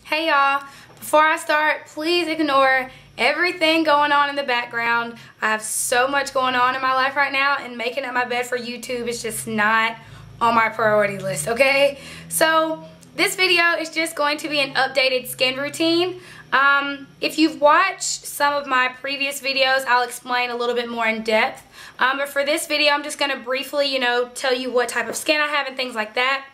Hey y'all, before I start, please ignore everything going on in the background. I have so much going on in my life right now, and making up my bed for YouTube is just not on my priority list, okay? So this video is just going to be an updated skin routine. If you've watched some of my previous videos, I'll explain a little bit more in depth. But for this video, I'm just going to briefly, tell you what type of skin I have and things like that.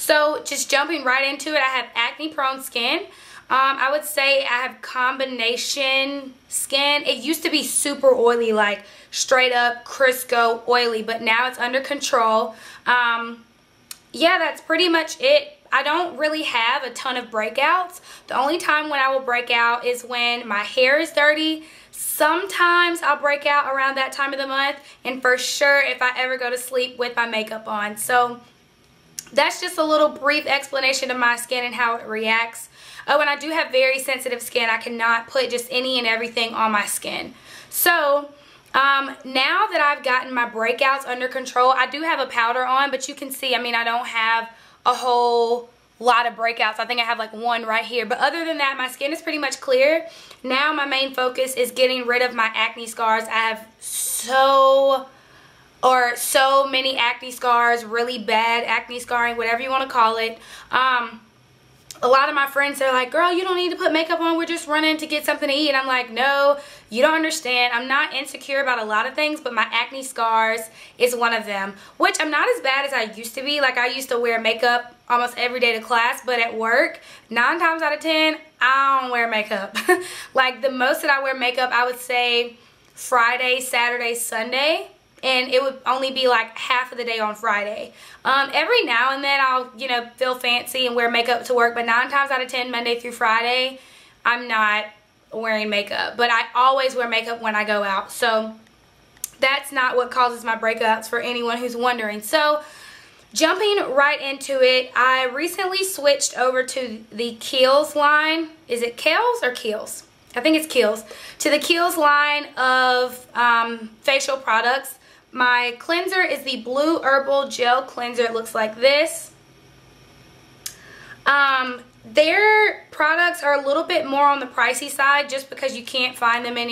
So just jumping right into it, I have acne prone skin. I would say I have combination skin. It used to be super oily, like straight up Crisco oily, but now it's under control. Yeah, that's pretty much it. I don't really have a ton of breakouts. The only time when I will break out is when my hair is dirty. Sometimes I'll break out around that time of the month, and for sure if I ever go to sleep with my makeup on. So that's just a little brief explanation of my skin and how it reacts. Oh, and I do have very sensitive skin. I cannot put just any and everything on my skin. So now that I've gotten my breakouts under control, I do have a powder on, but you can see, I don't have a whole lot of breakouts. I think I have like one right here. But other than that, my skin is pretty much clear. Now my main focus is getting rid of my acne scars. I have so many acne scars, really bad acne scarring, whatever you want to call it. A lot of my friends are like, girl, you don't need to put makeup on, we're just running to get something to eat. And I'm like, no, you don't understand. I'm not insecure about a lot of things, but my acne scars is one of them, which I'm not as bad as I used to be. Like, I used to wear makeup almost every day to class, but at work, 9 times out of 10, I don't wear makeup. Like, the most that I wear makeup, I would say Friday, Saturday, Sunday. And it would only be like half of the day on Friday. Every now and then I'll, feel fancy and wear makeup to work. But 9 times out of 10, Monday through Friday, I'm not wearing makeup. But I always wear makeup when I go out. So that's not what causes my breakouts, for anyone who's wondering. So jumping right into it, I recently switched over to the Kiehl's line. Is it Kiehl's or Kiehl's? I think it's Kiehl's. To the Kiehl's line of facial products. My cleanser is the Blue Herbal Gel Cleanser. It looks like this. Their products are a little bit more on the pricey side, just because you can't find them in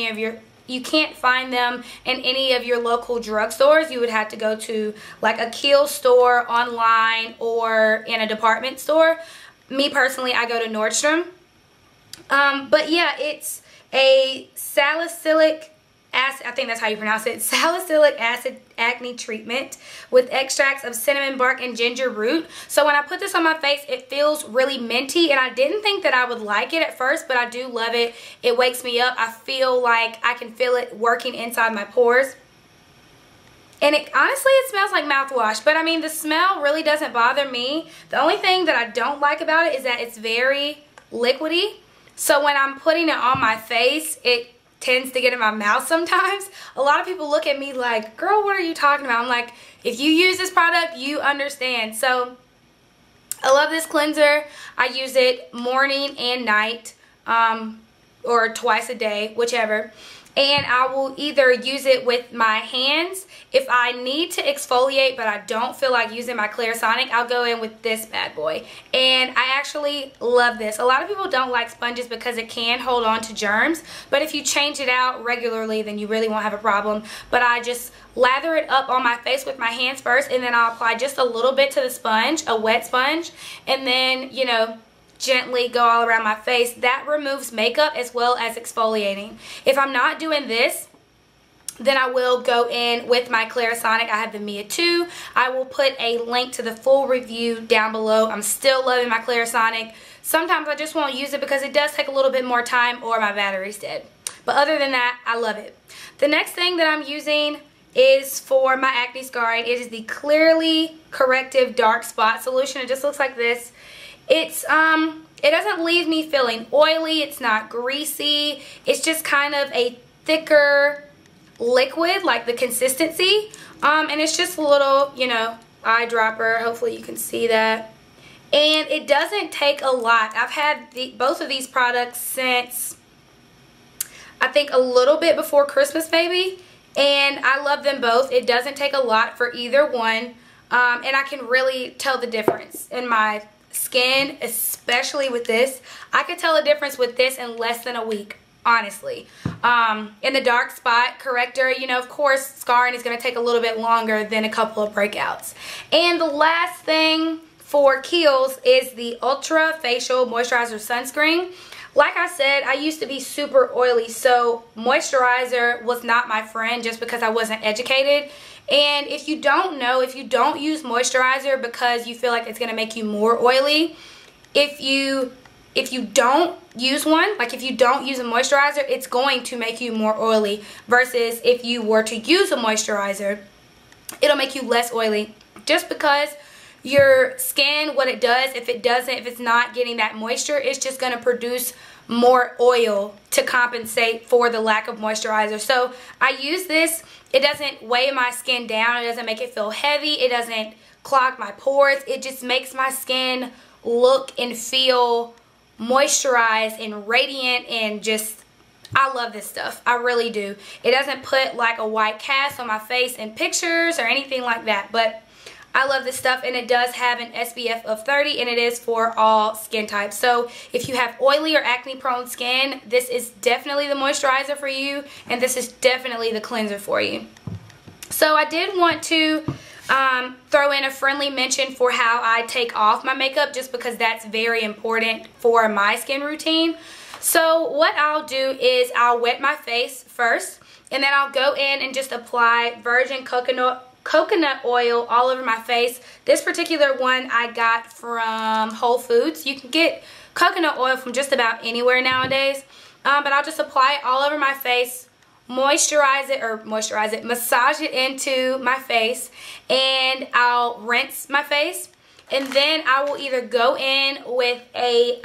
any of your local drugstores. You would have to go to like a Kiehl store online or in a department store. Me personally, I go to Nordstrom. But yeah, it's a salicylic acid, I think that's how you pronounce it, salicylic acid acne treatment with extracts of cinnamon bark and ginger root. So when I put this on my face, it feels really minty, and I didn't think that I would like it at first, but I do love it. It wakes me up. I feel like I can feel it working inside my pores. And honestly, it smells like mouthwash, but the smell really doesn't bother me. The only thing that I don't like about it is that it's very liquidy. So when I'm putting it on my face, it tends to get in my mouth sometimes. A lot of people look at me like, girl, what are you talking about? I'm like, if you use this product, you understand. So I love this cleanser. I use it morning and night, or twice a day, whichever. And I will either use it with my hands. If I need to exfoliate but I don't feel like using my Clarisonic, I'll go in with this bad boy. And I actually love this. A lot of people don't like sponges because it can hold on to germs. But if you change it out regularly, then you really won't have a problem. But I just lather it up on my face with my hands first, and then I'll apply just a little bit to the sponge, a wet sponge. And then, gently go all around my face. That removes makeup as well as exfoliating. If I'm not doing this, then I will go in with my Clarisonic. I have the Mia 2. I will put a link to the full review down below. I'm still loving my Clarisonic. Sometimes I just won't use it because it does take a little bit more time, or my battery's dead. But other than that, I love it. The next thing that I'm using is for my acne scarring. It is the Clearly Corrective Dark Spot Solution. It just looks like this. It's it doesn't leave me feeling oily. It's not greasy. It's just kind of a thicker liquid, like the consistency. And it's just a little, eyedropper. Hopefully you can see that. And it doesn't take a lot. I've had both of these products since, I think, a little bit before Christmas maybe. And I love them both. It doesn't take a lot for either one. And I can really tell the difference in my skin, especially with this. I could tell a difference with this in less than a week, honestly. In the dark spot corrector, you know, of course, scarring is going to take a little bit longer than a couple of breakouts. And the last thing for Kiehl's is the Ultra Facial Moisturizer Sunscreen. Like I said, I used to be super oily, so moisturizer was not my friend just because I wasn't educated. And if you don't know, if you don't use moisturizer because you feel like it's going to make you more oily, if you don't use one, like if you don't use a moisturizer, it's going to make you more oily, versus if you were to use a moisturizer, it'll make you less oily. Just because your skin, what it does, if it's not getting that moisture, it's just going to produce more oil to compensate for the lack of moisturizer. So I use this. It doesn't weigh my skin down. It doesn't make it feel heavy. It doesn't clog my pores. It just makes my skin look and feel moisturized and radiant, and just, I love this stuff. I really do. It doesn't put like a white cast on my face in pictures or anything like that, but I love this stuff, and it does have an SPF of 30, and it is for all skin types. So if you have oily or acne prone skin, this is definitely the moisturizer for you, and this is definitely the cleanser for you. So I did want to throw in a friendly mention for how I take off my makeup, just because that's very important for my skin routine. So what I'll do is I'll wet my face first, and then I'll go in and just apply virgin coconut oil all over my face. This particular one I got from Whole Foods. You can get coconut oil from just about anywhere nowadays, but I'll just apply it all over my face, massage it into my face, and I'll rinse my face, and then I will either go in with a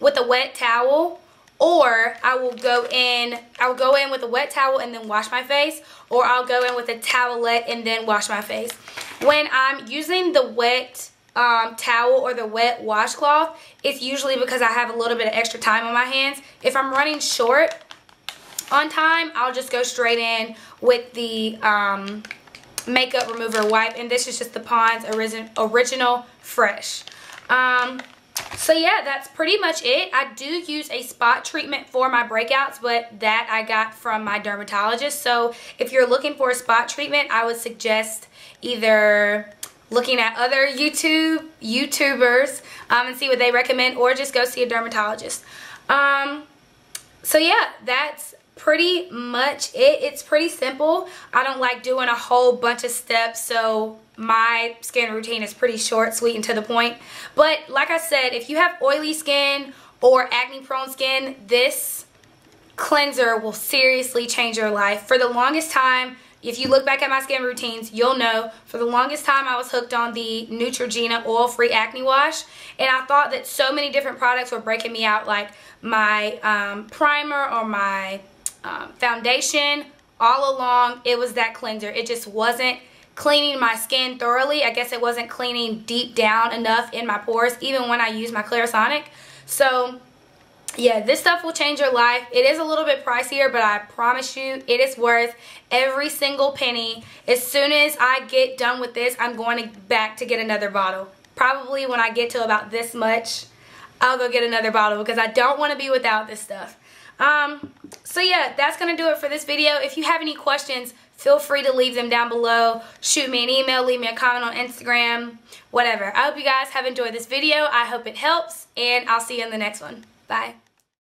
wet towel, or I will go in with a wet towel and then wash my face, or I'll go in with a towelette and then wash my face. When I'm using the wet towel or the wet washcloth, it's usually because I have a little bit of extra time on my hands. If I'm running short on time, I'll just go straight in with the makeup remover wipe, and this is just the Pond's Original Fresh. So yeah, that's pretty much it. I do use a spot treatment for my breakouts, but that I got from my dermatologist. So if you're looking for a spot treatment, I would suggest either looking at other YouTubers and see what they recommend, or just go see a dermatologist. So yeah, that's pretty much it. It's pretty simple. I don't like doing a whole bunch of steps, so my skin routine is pretty short, sweet, and to the point. But like I said, if you have oily skin or acne prone skin, this cleanser will seriously change your life. For the longest time, if you look back at my skin routines, you'll know for the longest time I was hooked on the Neutrogena oil-free acne wash, and I thought that so many different products were breaking me out, like my primer or my foundation. All along, it was that cleanser. It just wasn't cleaning my skin thoroughly. I guess it wasn't cleaning deep down enough in my pores, even when I use my Clarisonic. So yeah, this stuff will change your life. It is a little bit pricier, but I promise you it is worth every single penny. As soon as I get done with this, I'm going back to get another bottle. Probably when I get to about this much, I'll go get another bottle, because I don't want to be without this stuff. So yeah, that's going to do it for this video. If you have any questions, feel free to leave them down below. Shoot me an email, leave me a comment on Instagram, whatever. I hope you guys have enjoyed this video. I hope it helps, and I'll see you in the next one. Bye.